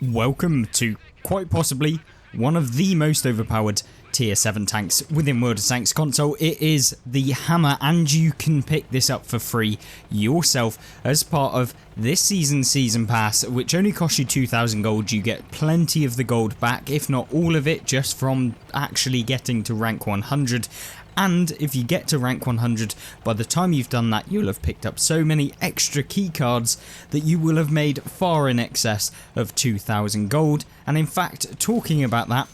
Welcome to quite possibly one of the most overpowered tier 7 tanks within World of Tanks console. It is the Hammer, and you can pick this up for free yourself as part of this season's season pass, which only costs you 2,000 gold. You get plenty of the gold back, if not all of it, just from actually getting to rank 100. And if you get to rank 100, by the time you've done that, you'll have picked up so many extra key cards that you will have made far in excess of 2,000 gold. And in fact, talking about that,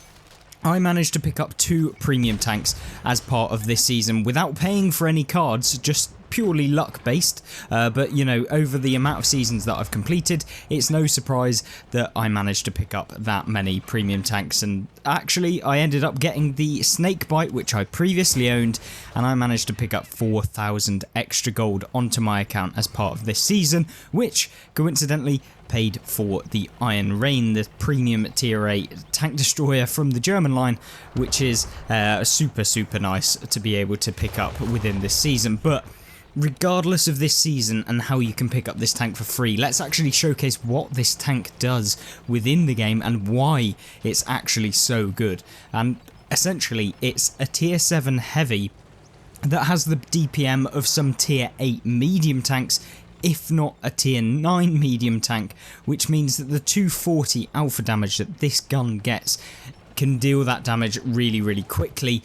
I managed to pick up 2 premium tanks as part of this season without paying for any cards, just purely luck based, but you know, over the amount of seasons that I've completed, it's no surprise that I managed to pick up that many premium tanks. And actually I ended up getting the Snakebite, which I previously owned, and I managed to pick up 4,000 extra gold onto my account as part of this season, which coincidentally paid for the Iron Rain, the premium tier 8 tank destroyer from the German line, which is super nice to be able to pick up within this season. But regardless of this season and how you can pick up this tank for free, let's actually showcase what this tank does within the game and why it's actually so good. And essentially it's a tier 7 heavy that has the DPM of some tier 8 medium tanks, if not a tier 9 medium tank, which means that the 240 alpha damage that this gun gets can deal that damage really quickly.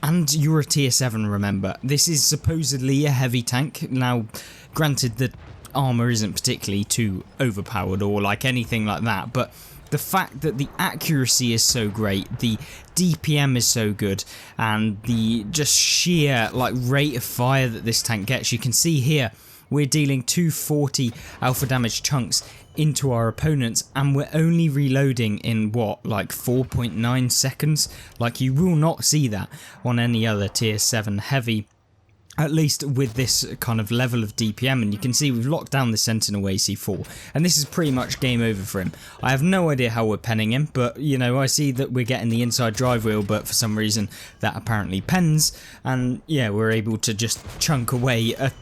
And you're a tier 7, remember. This is supposedly a heavy tank. Now, granted, the armour isn't particularly too overpowered or like anything like that, but the fact that the accuracy is so great, the DPM is so good, and the just sheer like rate of fire that this tank gets, you can see here, we're dealing 240 alpha damage chunks into our opponents, and we're only reloading in what, like 4.9 seconds? Like, you will not see that on any other tier 7 heavy, at least with this kind of level of DPM. And you can see we've locked down the Sentinel AC4, and this is pretty much game over for him. I have no idea how we're penning him, but you know, I see that we're getting the inside drive wheel, but for some reason that apparently pens, and yeah, we're able to just chunk away a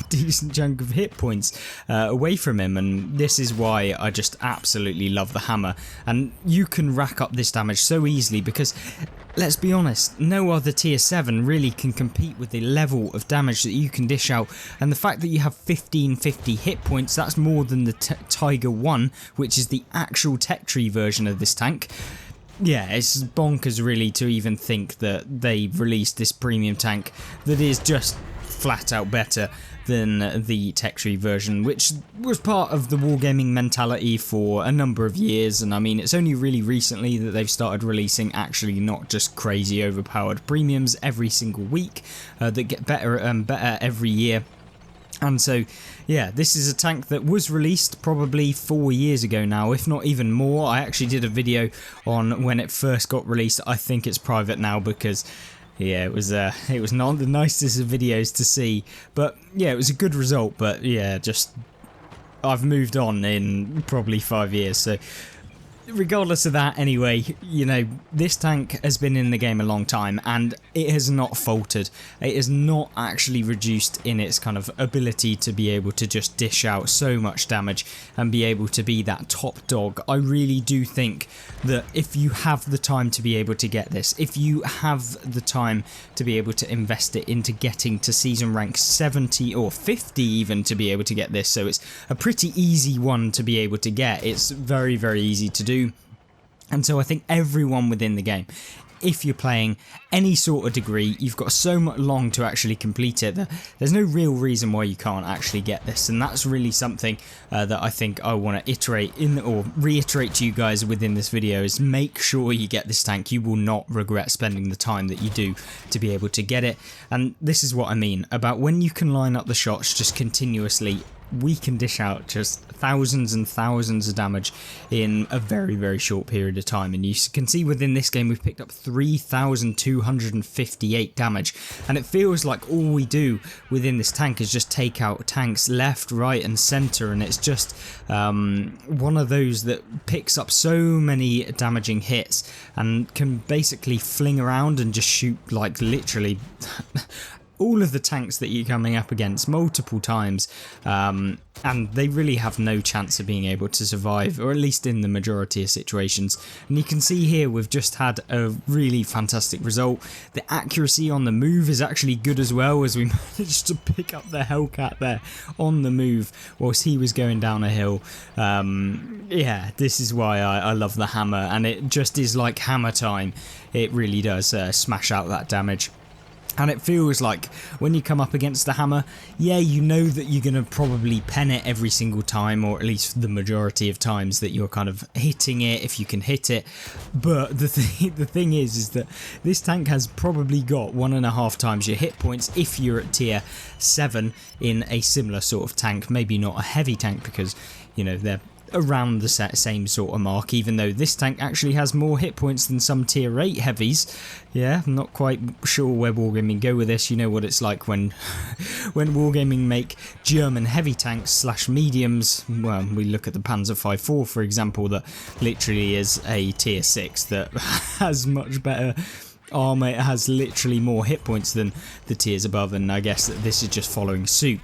decent chunk of hit points away from him. And this is why I just absolutely love the Hammer. And you can rack up this damage so easily because, let's be honest, no other tier 7 really can compete with the level of damage that you can dish out. And the fact that you have 1550 hit points, that's more than the Tiger 1, which is the actual tech tree version of this tank. Yeah, it's bonkers really to even think that they released this premium tank that is just flat out better than the tech tree version, which was part of the wargaming mentality for a number of years. And I mean, it's only really recently that they've started releasing actually not just crazy overpowered premiums every single week that get better and better every year. And so, yeah, this is a tank that was released probably 4 years ago now, if not even more. I actually did a video on when it first got released. I think it's private now because, yeah, it was not the nicest of videos to see. But yeah, it was a good result. But yeah, just I've moved on in probably 5 years, so regardless of that, anyway, you know, this tank has been in the game a long time and it has not faltered. It has not actually reduced in its kind of ability to be able to just dish out so much damage and be able to be that top dog. I really do think that if you have the time to be able to get this, if you have the time to be able to invest it into getting to season rank 70 or 50 even to be able to get this, so it's a pretty easy one to be able to get. It's very easy to do. And so I think everyone within the game, if you're playing any sort of degree, you've got so much long to actually complete it that there's no real reason why you can't actually get this. And that's really something that I think I want to iterate in or reiterate to you guys within this video, is make sure you get this tank. You will not regret spending the time that you do to be able to get it. And this is what I mean about when you can line up the shots just continuously. We can dish out just thousands and thousands of damage in a very short period of time. And you can see within this game we've picked up 3,258 damage, and it feels like all we do within this tank is just take out tanks left, right and centre, and it's just one of those that picks up so many damaging hits and can basically fling around and just shoot like literally all of the tanks that you're coming up against multiple times, and they really have no chance of being able to survive, or at least in the majority of situations. And you can see here we've just had a really fantastic result. The accuracy on the move is actually good as well, as we managed to pick up the Hellcat there on the move whilst he was going down a hill. Yeah, this is why I love the hammer, and it just is like hammer time. It really does smash out that damage. And it feels like when you come up against the hammer, yeah, you know that you're going to probably pen it every single time, or at least the majority of times that you're kind of hitting it, if you can hit it. But the thing is that this tank has probably got 1.5 times your hit points if you're at tier 7 in a similar sort of tank. Maybe not a heavy tank, because, you know, they're around the same sort of mark, even though this tank actually has more hit points than some tier 8 heavies. Yeah, I'm not quite sure where Wargaming go with this. You know what it's like when Wargaming make German heavy tanks / mediums. Well, we look at the Panzer 5.4 for example, that literally is a tier 6 that has much better armour. It has literally more hit points than the tiers above, and I guess that this is just following suit.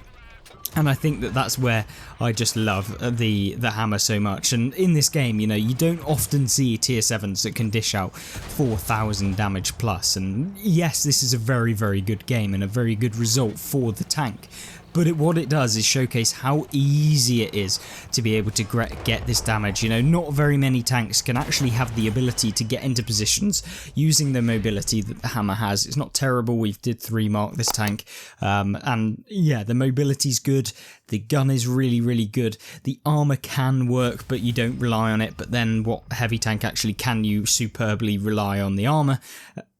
And I think that that's where I just love the hammer so much. And in this game, you know, you don't often see tier 7s that can dish out 4,000 damage plus. And yes, this is a very, very good game and a very good result for the tank. But what it does is showcase how easy it is to be able to get this damage. You know, not very many tanks can actually have the ability to get into positions using the mobility that the hammer has. It's not terrible. We did 3 mark this tank. And yeah, the mobility's good. The gun is really, really good. The armour can work, but you don't rely on it. But then what heavy tank actually can you superbly rely on the armour?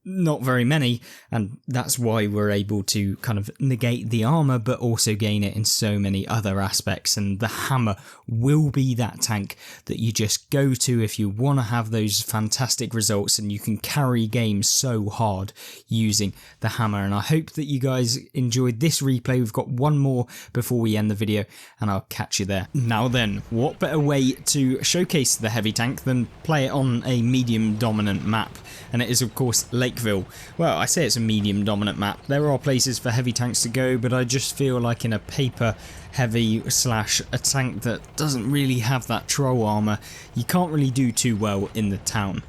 Not very many, and that's why we're able to kind of negate the armour but also gain it in so many other aspects. And the hammer will be that tank that you just go to if you want to have those fantastic results, and you can carry games so hard using the hammer. And I hope that you guys enjoyed this replay. We've got one more before we end the video, and I'll catch you there. Now then, what better way to showcase the heavy tank than play it on a medium dominant map? And it is of course Lakeville. Well, I say it's a medium dominant map. There are places for heavy tanks to go, but I just feel like in a paper heavy / a tank that doesn't really have that troll armour, you can't really do too well in the town.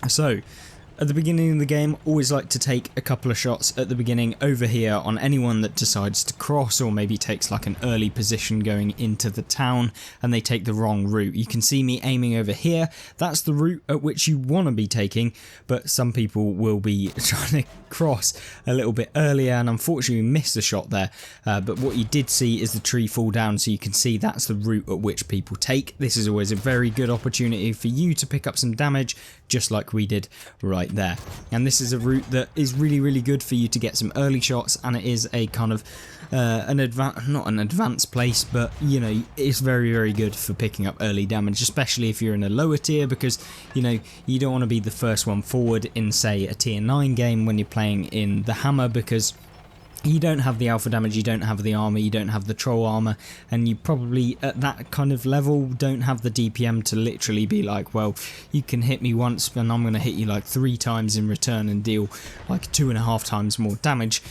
So at the beginning of the game, always like to take a couple of shots at the beginning over here on anyone that decides to cross, or maybe takes like an early position going into the town and they take the wrong route. You can see me aiming over here. That's the route at which you want to be taking, but some people will be trying to cross a little bit earlier, and unfortunately we missed a shot there. But what you did see is the tree fall down, so you can see that's the route at which people take. This is always a very good opportunity for you to pick up some damage, just like we did right there. And this is a route that is really, really good for you to get some early shots, and it is a kind of not an advanced place, but you know, it's very, very good for picking up early damage, especially if you're in a lower tier, because you know, you don't want to be the first one forward in say a tier 9 game when you're playing in the hammer, because you don't have the alpha damage, you don't have the armour, you don't have the troll armour, and you probably at that kind of level don't have the DPM to literally be like, well, you can hit me once and I'm going to hit you like 3 times in return and deal like 2.5 times more damage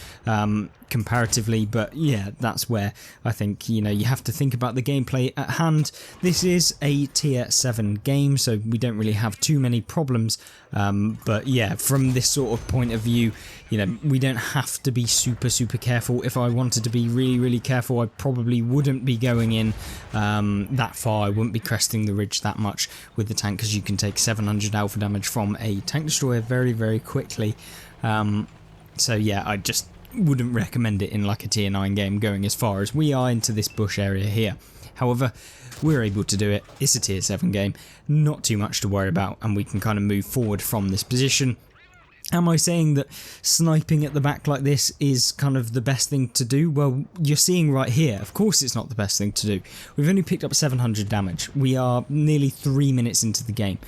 comparatively. But yeah, that's where I think, you know, you have to think about the gameplay at hand. This is a tier 7 game, so we don't really have too many problems, but yeah, from this sort of point of view, you know, we don't have to be super careful. If I wanted to be really careful, I probably wouldn't be going in that far. I wouldn't be cresting the ridge that much with the tank, because you can take 700 alpha damage from a tank destroyer very quickly. So yeah, I just wouldn't recommend it in like a tier 9 game going as far as we are into this bush area here. However, we're able to do it. It's a tier 7 game, not too much to worry about, and we can kind of move forward from this position. Am I saying that sniping at the back like this is kind of the best thing to do? Well, you're seeing right here, of course it's not the best thing to do. We've only picked up 700 damage. We are nearly 3 minutes into the game,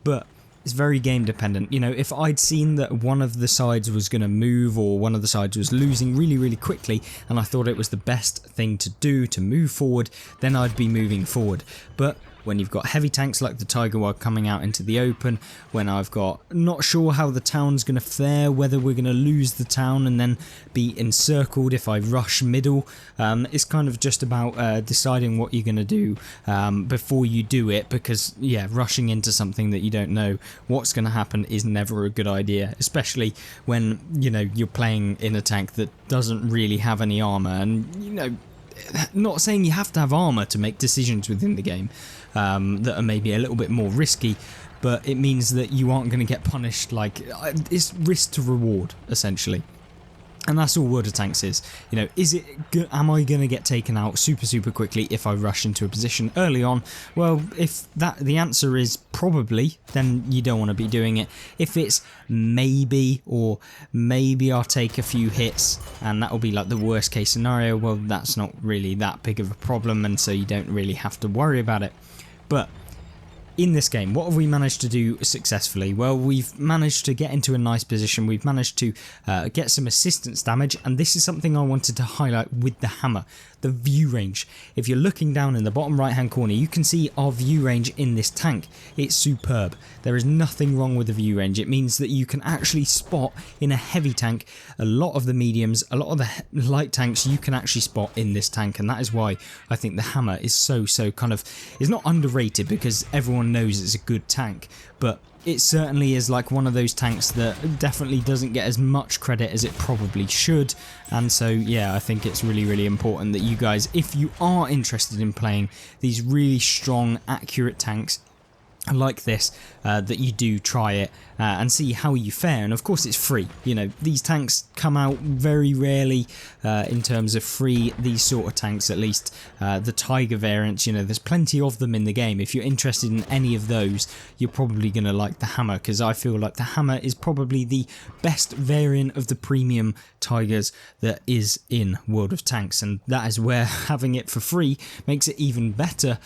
but it's very game dependent. You know, if I'd seen that one of the sides was going to move, or one of the sides was losing really quickly, and I thought it was the best thing to do to move forward, then I'd be moving forward. But when you've got heavy tanks like the Tiger One coming out into the open, when I've got not sure how the town's going to fare, whether we're going to lose the town and then be encircled if I rush middle. It's kind of just about deciding what you're going to do before you do it, because yeah, rushing into something that you don't know what's going to happen is never a good idea, especially when, you know, you're playing in a tank that doesn't really have any armor. And, you know, not saying you have to have armor to make decisions within the game that are maybe a little bit more risky, but it means that you aren't going to get punished. Like, it's risk to reward essentially. And that's all World of Tanks is. You know, am I going to get taken out super quickly if I rush into a position early on? Well, if the answer is probably, then you don't want to be doing it. If it's maybe, or maybe I'll take a few hits and that'll be like the worst case scenario, well, that's not really that big of a problem, and so you don't really have to worry about it. But in this game, what have we managed to do successfully? Well, we've managed to get into a nice position, we've managed to get some assistance damage, and this is something I wanted to highlight with the hammer. The view range. If you're looking down in the bottom right hand corner, you can see our view range in this tank. It's superb. There is nothing wrong with the view range. It means that you can actually spot in a heavy tank a lot of the mediums, a lot of the light tanks you can actually spot in this tank, and that is why I think the hammer is so kind of, is not underrated because everyone knows it's a good tank, but it certainly is like one of those tanks that definitely doesn't get as much credit as it probably should. And so yeah, I think it's really important that you guys, if you are interested in playing these really strong, accurate tanks like this, that you do try it and see how you fare. And of course it's free. You know, these tanks come out very rarely in terms of free, these sort of tanks at least. The Tiger variants, you know, there's plenty of them in the game. If you're interested in any of those, you're probably going to like the hammer, because I feel like the hammer is probably the best variant of the premium Tigers that is in World of Tanks, and that is where having it for free makes it even better,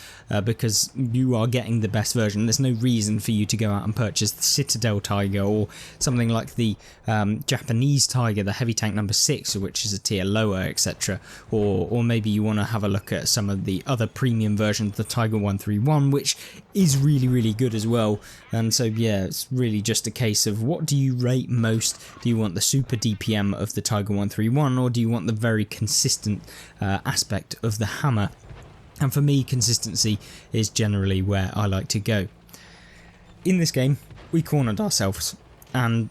because you are getting the best version. There's no reason for you to go out and purchase the Citadel Tiger or something like the Japanese Tiger, the heavy tank number 6, which is a tier lower, etc. Or maybe you want to have a look at some of the other premium versions, the Tiger 131, which is really good as well. And so yeah, it's really just a case of what do you rate most? Do you want the super DPM of the Tiger 131, or do you want the very consistent aspect of the hammer? And for me, consistency is generally where I like to go. In this game, we cornered ourselves, and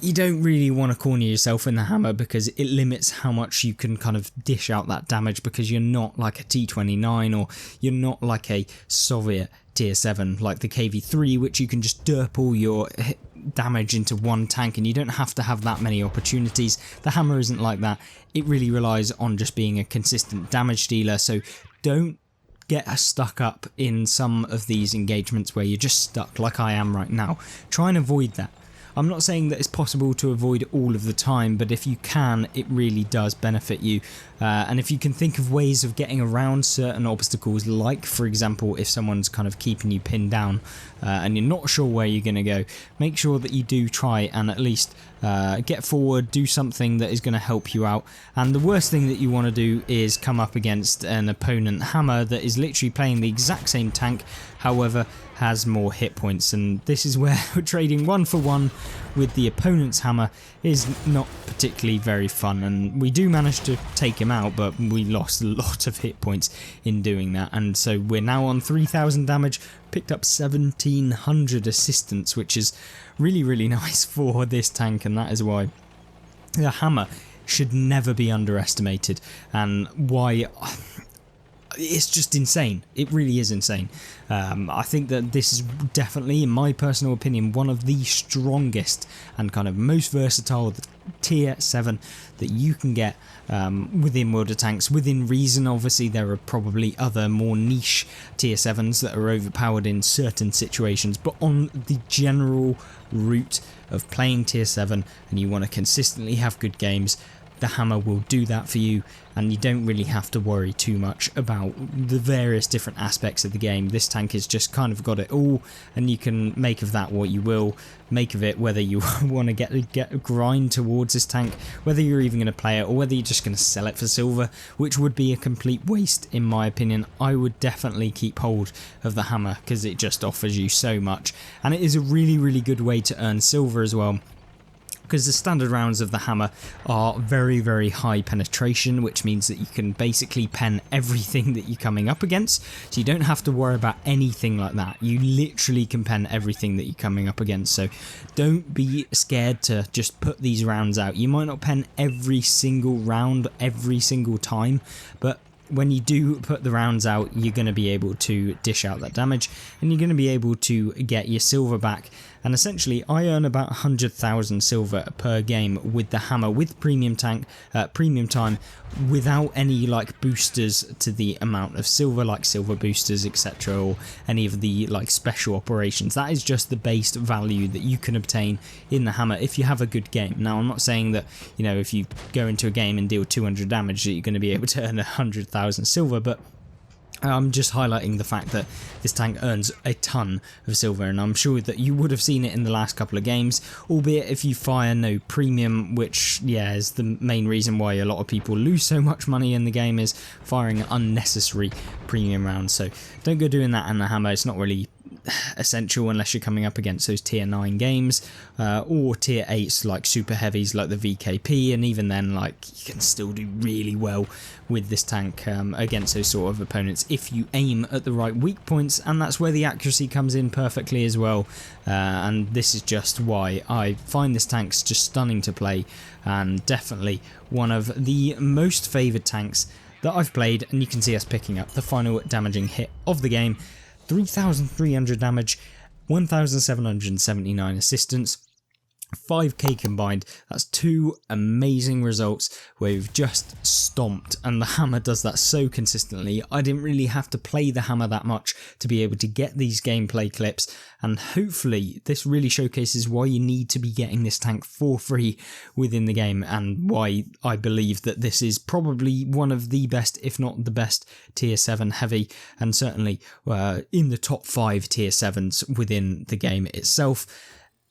you don't really want to corner yourself in the hammer because it limits how much you can kind of dish out that damage, because you're not like a T29 or you're not like a Soviet tier 7 like the KV3, which you can just derp all your damage into one tank and you don't have to have that many opportunities. The hammer isn't like that. It really relies on just being a consistent damage dealer, so don't get stuck up in some of these engagements where you're just stuck like I am right now. Try and avoid that. I'm not saying that it's possible to avoid all of the time, but if you can, it really does benefit you. And if you can think of ways of getting around certain obstacles, like for example if someone's kind of keeping you pinned down and you're not sure where you're going to go, make sure that you do try and at least get forward, do something that is going to help you out. And the worst thing that you want to do is come up against an opponent hammer that is literally playing the exact same tank, however has more hit points, and this is where trading 1 for 1 with the opponent's hammer is not particularly very fun. And we do manage to take him out, but we lost a lot of hit points in doing that, and so we're now on 3000 damage, picked up 1700 assistance, which is really nice for this tank, and that is why the hammer should never be underestimated, and why it's just insane. It really is insane. I think that this is definitely, in my personal opinion, one of the strongest and kind of most versatile tier 7 that you can get within World of Tanks. Within reason, obviously there are probably other more niche tier 7s that are overpowered in certain situations, but on the general route of playing tier 7 and you want to consistently have good games, the hammer will do that for you, and you don't really have to worry too much about the various different aspects of the game. This tank has just kind of got it all, and you can make of that what you will. Make of it whether you want to get a grind towards this tank, whether you're even going to play it, or whether you're just going to sell it for silver, which would be a complete waste in my opinion. I would definitely keep hold of the hammer because it just offers you so much, and it is a really good way to earn silver as well, because the standard rounds of the hammer are very high penetration, which means that you can basically pen everything that you're coming up against, so you don't have to worry about anything like that. You literally can pen everything that you're coming up against, so don't be scared to just put these rounds out. You might not pen every single round every single time, but when you do put the rounds out, you're going to be able to dish out that damage, and you're going to be able to get your silver back. And essentially, I earn about 100,000 silver per game with the hammer, with premium time, without any like boosters to the amount of silver, like silver boosters, etc., or any of the like special operations. That is just the base value that you can obtain in the hammer if you have a good game. Now, I'm not saying that, you know, if you go into a game and deal 200 damage that you're going to be able to earn 100,000 silver, but I'm just highlighting the fact that this tank earns a ton of silver, and I'm sure that you would have seen it in the last couple of games, albeit if you fire no premium, which, yeah, is the main reason why a lot of people lose so much money in the game, is firing unnecessary premium rounds. So don't go doing that in the hammer. It's not really essential unless you're coming up against those tier 9 games, or tier 8s like super heavies like the VKP, and even then, like, you can still do really well with this tank against those sort of opponents if you aim at the right weak points, and that's where the accuracy comes in perfectly as well. And this is just why I find this tank's just stunning to play, and definitely one of the most favoured tanks that I've played. And you can see us picking up the final damaging hit of the game. 3,300 damage, 1,779 assistance, 5k combined. That's 2 amazing results where we've just stomped, and the hammer does that so consistently. I didn't really have to play the hammer that much to be able to get these gameplay clips, and hopefully this really showcases why you need to be getting this tank for free within the game, and why I believe that this is probably one of the best, if not the best, tier 7 heavy, and certainly in the top 5 tier 7s within the game itself.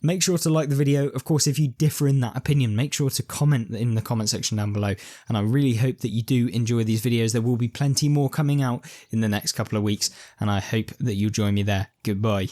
Make sure to like the video. Of course, if you differ in that opinion, make sure to comment in the comment section down below. And I really hope that you do enjoy these videos. There will be plenty more coming out in the next couple of weeks, and I hope that you'll join me there. Goodbye.